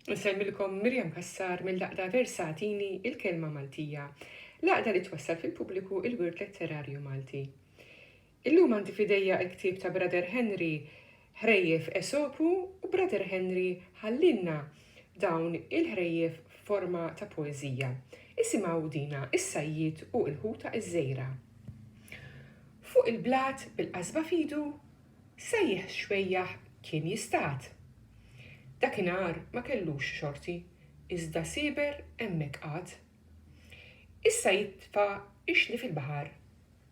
Nsemmilkom Mirjam Kassar mill-laqda Versatini il-kelma Maltija, laqda li twassal fil-pubbliku il-wirt letterarju Malti. Illum għandi fidejja l-ktieb ta' Brother Henry ħrejjef Esopu u Brother Henry ħallinna dawn il-ħrejjef forma ta' poezija. Isimgħu dina is-sajjiet u l-ħuta iż-żejra. Fuq il-blat bil-qasba fidu, sejjeħ xwejjaħ kien jistat. Dakinhar ma kellux xorti, iżda siber hemmhekk qgħad. Issa jitfa' ixli fil-baħar,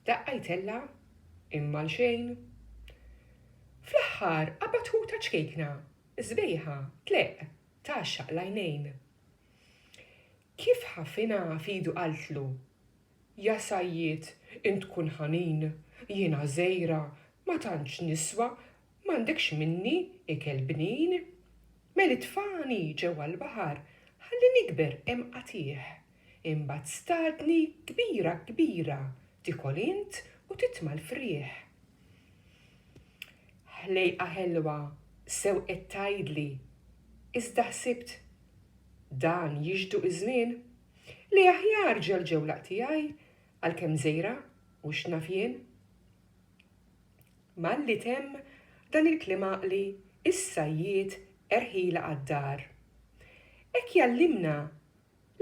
daqqa jtella imma l-xejn. Fl-aħħar qabad ħuta ċkejkna, żbejħa tleq taxxaq l-għajnejn. Kif ħafina fidu qaltlu, ja sajjiet int tkun ħanin, jiena żejra ma tantx niswa m'għandekx minni ikel bnin. Meli tfani ġewwa l-baħar ħalli nikber hemm qatih. Imbagħad stadni kbira kbira tikol int u titma' l-frieħ. Ħlejqa ħelwa sew qed tgħidli, iżda ħsibt dan jiġdu iż-żmien li aħjar ġewlaq tiegħi għalkemm żejra u x'naf jien. Malli temm dan il-kliem għaqli is-sajjiet erħila għad-dar. Ek jallimna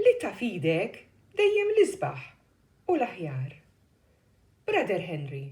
li ta' fidek dejjem l-isbaħ u l-aħjar. Brother Henry.